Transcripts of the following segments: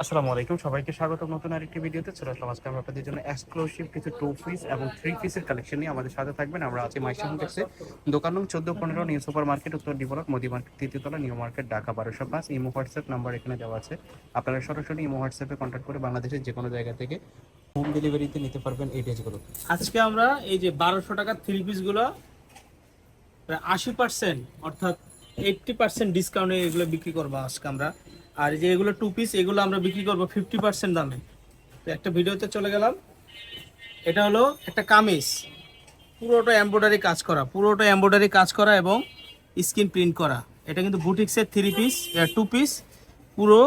আসসালামু আলাইকুম, সবাইকে স্বাগতম নতুন আরেকটি ভিডিওতে। চলে আসলাম আজকে আমরা আপনাদের জন্য এক্সক্লুসিভ কিছু টু পিস এবং থ্রি পিসের কালেকশন নিয়ে আমাদের সাথে থাকবেন। আমরা আছি মাইশা কমপ্লেক্সে, দোকান নং 14-15, নিউ সুপার মার্কেট, উত্তর ডিবলক, মোদি মার্কেট, তৃতীয়তলা, new market, Dhaka 1205। Imo WhatsApp number এখানে দেওয়া আছে। আপনারা সরাসরি ইমো হোয়াটসঅ্যাপে কন্ট্যাক্ট করে বাংলাদেশের যে কোনো জায়গা থেকে হোম ডেলিভারিতে নিতে পারবেন এই ড্রেসগুলো। আজকে আমরা এই যে 1200 টাকার থ্রি পিস গুলো 80% অর্থাৎ 80% ডিসকাউন্টে এগুলো বিক্রি করবো আজকে আমরা। আর এই যে এগুলো টু পিস, এগুলো আমরা বিক্রি করবো 50% দামে। তো একটা ভিডিওতে চলে গেলাম। এটা হলো একটা কামিজ, পুরোটা এমব্রয়ডারি কাজ করা, পুরোটা এমব্রয়ডারি কাজ করা এবং স্ক্রিন প্রিন্ট করা। এটা কিন্তু বুটিক্সের থ্রি পিস, টু পিস, পুরো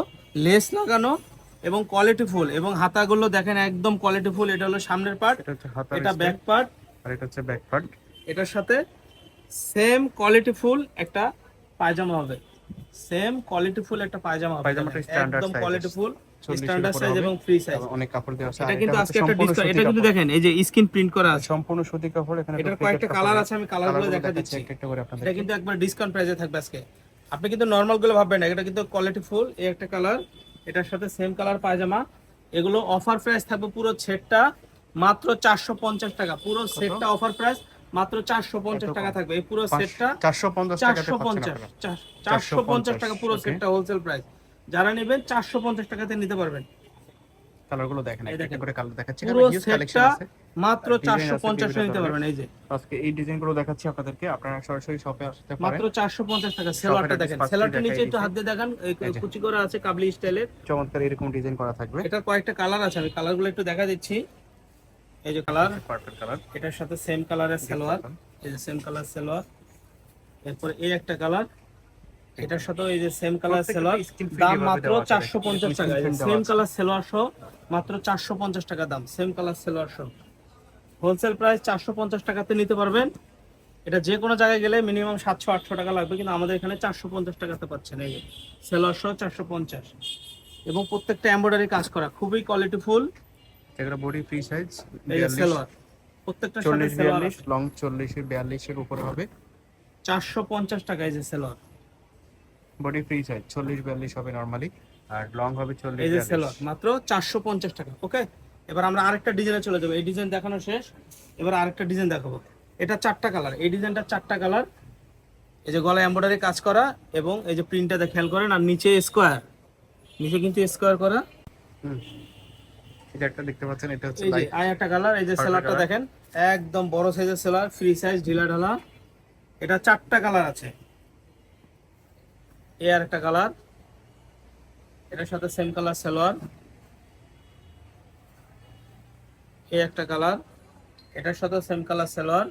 লেস লাগানো এবং কোয়ালিটিফুল, এবং হাতাগুলো দেখেন একদম কোয়ালিটিফুল। এটা হলো সামনের পার্ট, এটা হচ্ছে হাতার এটা স্টাইল, ব্যাক পার্ট, আর এটা হচ্ছে ব্যাক পার্ট। এটার সাথে সেম কোয়ালিটিফুল একটা পায়জামা হবে, সেম কোয়ালিটিফুল একটা পায়জামা হবে, পায়জামাটা স্ট্যান্ডার্ড একদম সাইজ, কোয়ালিটিফুল 40 এর স্ট্যান্ডার্ড উপরে সাইজ হবে এবং ফ্রি সাইজ। এবং অনেক কাপড় দেওয়া আছে। এটা আর কিন্তু এটা আজকে হচ্ছে একটা সম্পূর্ণ ডিসকাউন্ট। সুতি এটা কিন্তু কাপড়, দেখেন এই যে স্ক্রিন প্রিন্ট করা আছে, সম্পূর্ণ সুতি কাপড়। এখানে এটার ডুপ্লিকেট কয়েকটা কালার আছে, আমি কালারগুলো কালারগুলো দেখা দেখাচ্ছি দিচ্ছি। একটা একটা করে আপনাদের। এটা কিন্তু একবার ডিসকাউন্ট প্রাইসে থাকবে আজকে। আপনি কিন্তু নরমাল গুলো ভাববেন না, এটা কিন্তু কোয়ালিটিফুল। এই একটা কালার, এটার সাথে সেম কালার পায়জামা। এগুলো অফার প্রাইস থাকবে পুরো সেটটা মাত্র 450 টাকা। পুরো সেটটা অফার প্রাইস মাত্র 450 টাকা থাকবে। এই পুরো সেটটা 450 টাকাতে পাচ্ছেন 450 আপনারা। 450 টাকা পুরো ওকে, সেটটা হোলসেল প্রাইস। যারা নেবেন 450 টাকাতে নিতে পারবেন। কালারগুলো দেখেন, এই একটা একটা দেখেন করে কালার দেখাচ্ছি। পুরো এখানে হিউজ কালেকশন সেটটা আছে, মাত্র ডিজাইন আছে 450 টাকা বিভিন্ন নিতে ধরনের। পারবেন। এই যে আজকে এই ডিজাইনগুলো দেখাচ্ছি আপনাদেরকে, আপনারা সরাসরি শপে আসতে পারেন। মাত্র 450 টাকা। শপের সেলারটা অ্যাড্রেস দেখেন, ফার্স্টে সেলারটা দেখাই নিচে একটু দিচ্ছি। হাত দিয়ে দেখান, এই যে কুচি করা আছে কাবলি স্টাইলের। চমৎকার এরকম ডিজাইন করা থাকবে। এটার কয়েকটা কালার আছে, আমি কালারগুলো একটু দেখা দিচ্ছি। এই যে কালার, পার্পল কালার, এটার সাথে সেম কালারের সালোয়ার, এই যে সেম কালার সালোয়ার। এরপর এই একটা কালার, এটার সাথে এই যে সেম কালার সালোয়ার। দাম মাত্র 450 টাকা। সেম কালার সালোয়ার সহ মাত্র 450 টাকা দাম, সেম কালার সালোয়ার সহ। হোলসেল প্রাইস 450 টাকাতে নিতে পারবেন। এটা যে কোনো জায়গায় গেলে মিনিমাম 700-800 টাকা লাগবে, কিন্তু আমাদের এখানে 450 টাকাতে পাচ্ছেন। এই সেলোয়ার সহ 450, এবং প্রত্যেকটা এমব্রয়ডারি কাজ করা, খুবই কোয়ালিটিফুল। এগুলো বডি ফ্রি সাইজ এই যে 42, সেলোয়ার, প্রত্যেকটার সাথে 40, সেলোয়ার 42, লং 40 42 এর উপরে হবে। 450 টাকা। এই যে সেলোয়ার, বডি ফ্রি সাইজ 40 42 হবে নরমালি, আর লং হবে 40 এই যে 42। সেলোয়ার মাত্র 450 টাকা। ওকে, এবার আমরা আরেকটা ডিজাইনে চলে যাবো। এই ডিজাইন দেখানো শেষ, এবার আরেকটা ডিজাইন দেখাবো। এটা 4টা কালার, এই ডিজাইনটা 4টা কালার। এই যে গলায় এমব্রয়ডারি কাজ করা, এবং এই যে প্রিন্টটা খেয়াল করেন, আর নিচে স্কোয়ার, নিচে কিন্তু স্কোয়ার করা। হুম, এটা একটা দেখতে পাচ্ছেন, এটা হচ্ছে এই যে লাইট আরেকটা কালার, এই যে সেলারটা দেখেন একদম বড় সাইজের সেলার, ফ্রি সাইজ, ঢিলা ঢালা। এটা 4টা কালার আছে। এই আর একটা কালার, এটার সাথে সেম কালার সালোয়ার। এই একটা কালার, এটার সাথে সেম কালার সালোয়ার।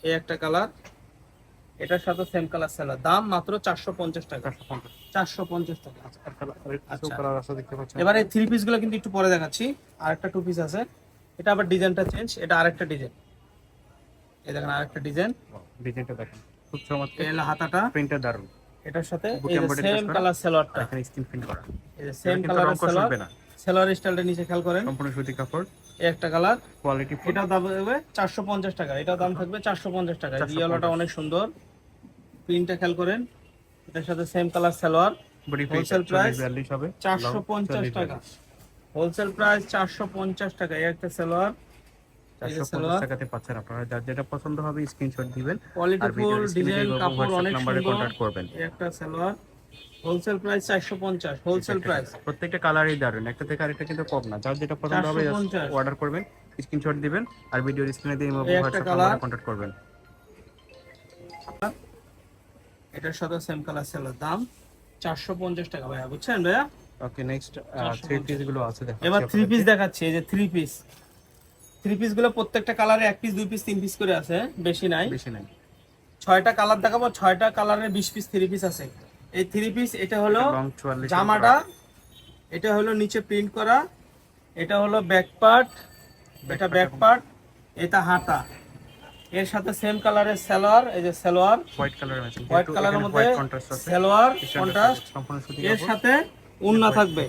এই একটা কালার, এটার সাথে সেম কালার সালোয়ার। দাম মাত্র 450 টাকা। 450 টাকা। আচ্ছা, কালার আছে দেখতে পাচ্ছেন। এবার এই থ্রি পিস গুলো কিন্তু একটু পরে দেখাচ্ছি। আরেকটা টু পিস আছে, এটা আবার ডিজাইনটা চেঞ্জ, এটা আরেকটা ডিজাইন। এই দেখেন আরেকটা ডিজাইন, ডিজাইনটা দেখেন, খুব চমৎকার। এই হলো হাতাটা, প্রিন্টটা দারুন, এটার সাথে বুক এই যে এমব্রয়ডারি সেম কাজ করা, কালার সালোয়ারটা, আর এখানে স্ক্রিন প্রিন্ট করা। এই যে সেম কিন্তু কালারের রং কষ সালোয়ার। উঠবে না, সালোয়ার স্টাইলটা নিচে খেয়াল করেন, সম্পূর্ণ সুতি কাপড়, এই একটা কালার। Quality full. এটার দাম থাকবে 450 টাকা। এটার দাম থাকবে 450 টাকা। 450 ইয়েলোটা অনেক সুন্দর, প্রিন্টটা খেয়াল করেন। এটার সাথে same colour salwar. Body free wholesale 40 price 42 হবে, 450 টাকা। হোলসেল প্রাইস 450 টাকা। এই একটা সালোয়ার, এই যে 450 সালোয়ার, টাকাতে পাচ্ছেন আপনারা। যার যেটা পছন্দ হবে স্ক্রিনশট দিবেন, আর কোয়ালিটিফুল ভিডিওর স্ক্রিনে ডিজাইন, যে কাপড় হোয়াটসঅ্যাপ অনেক নম্বরে সুন্দর। কন্টাক্ট করবেন। এই একটা salwar, wholesale price 450। Wholesale price প্রত্যেকটা কালারই দারুন, একটা থেকে আরেকটা কিন্তু কম না। যার যেটা পছন্দ হবে 450। অর্ডার করবেন, স্ক্রিনশট দিবেন, আর ভিডিওর স্ক্রিনে দিয়ে এই একটা হোয়াটসঅ্যাপ কালার, নম্বরে কন্টাক্ট করবেন। এটার সাথে সেম কালার সালোয়ার। দাম 450 টাকা ভাইয়া, বুঝছেন ভাইয়া? ওকে, নেক্সট থ্রি পিস গুলো আছে দেখো। এবার থ্রি পিস দেখাচ্ছি। এই যে থ্রি পিস, থ্রি পিস গুলো প্রত্যেকটা কালারে 1 পিস 2 পিস 3 পিস করে আছে, বেশি নাই। বেশি নাই, 6টা কালার দেখাবো, 6টা কালারের 20 পিস থ্রি পিস আছে। এই থ্রি পিস, এটা হলো লং 44 জামাটা, এটা হলো নিচে প্রিন্ট করা, এটা হলো ব্যাক পার্ট, এটা ব্যাক পার্ট, এটা হাতা। এর সাথে সেম কালারের সালোয়ার, এই যে সালোয়ার হোয়াইট কালারের ম্যাচিং, হোয়াইট কালারের মধ্যে কন্ট্রাস্ট আছে, সালোয়ার কন্ট্রাস্ট। সম্পূর্ণ সুতি এর কাপড়। সাথে ওড়না থাকবে।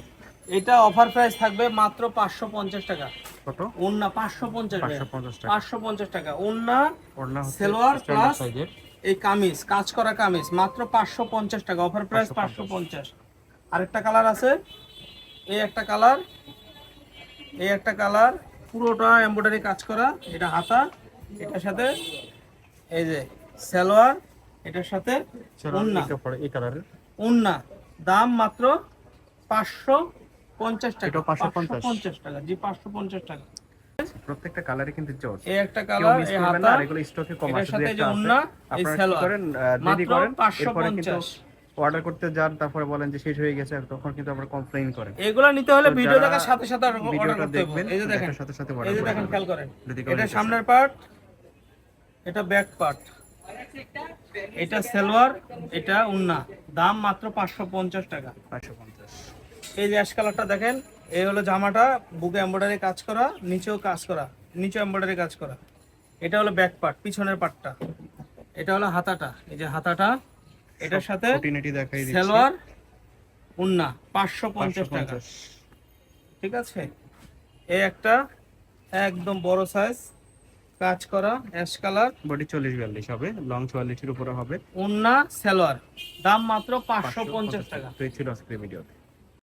এটা অফার প্রাইস থাকবে মাত্র 550 টাকা। কত? ওড়না 550 টাকা। 550 টাকা। 550 টাকা ওড়না, ওড়না হচ্ছে সালোয়ার স্ট্যান্ডার্ড প্লাস সাইজের। এই কামিজ, কাজ করা কামিজ, মাত্র 550 টাকা। Offer price 550। আরেকটা কালার আছে, এই একটা কালার, এই একটা কালার, পুরোটা এমব্রয়ডারি কাজ করা। এটা হাতা, এটার সাথে এই যে সালোয়ার, এটার সাথে ওড়না। এই কালারের ওড়না দাম মাত্র 550 টাকা। এটাও 550? 550 টাকা, জি 550 টাকা। প্রত্যেকটা কালারে কিন্তু জোস। এই একটা কালার, এই হাতা, আর এগুলো স্টকে কম এটার আছে, সাথে দুই যে একটা আছে। ওড়না, এই আপনারা কি সালোয়ার করেন, রেডি মাত্র করেন, এরপরে কিন্তু 550। অর্ডার করতে যান, তারপরে বলেন যে শেষ হয়ে গেছে, তখন কিন্তু আমরা কমপ্লেইন করেন। এগুলো নিতে হলে তো ভিডিও যারা দেখার সাথে সাথে অর্ডার ভিডিওটা করতে হবে। দেখবেন, এই যে দেখেন, দেখার সাথে সাথে এই অর্ডার যে করে দেখেন, দেবেন। খেয়াল করেন, যদি কেউ এটা নিতে চান। সামনের পার্ট, এটা ব্যাক পার্ট, এটা সালোয়ার, এটা ওড়না। দাম মাত্র 550 টাকা। 550। এই যে অ্যাশ কালারটা দেখেন, এই হলো জামাটা, বুকে এমব্রয়ডারি কাজ করা, নিচেও কাজ করা, নিচেও এমব্রয়ডারি কাজ করা। এটা হলো ব্যাক পার্ট, পিছনের পার্টটা। এটা হলো হাতাটা, এই যে হাতাটা, এটার সাথে খুঁটিনাটি দেখাই দিচ্ছি। সালোয়ার, ওড়না, 550 টাকা। 550। ঠিক আছে, এই একটা একদম বড় সাইজ কাজ করা অ্যাশ কালার, বডি 40-42 হবে, লং 44 এর উপরে হবে। ওড়না, সালোয়ার, দাম মাত্র 550 টাকা। তো এই ছিল আজকের ভিডিও।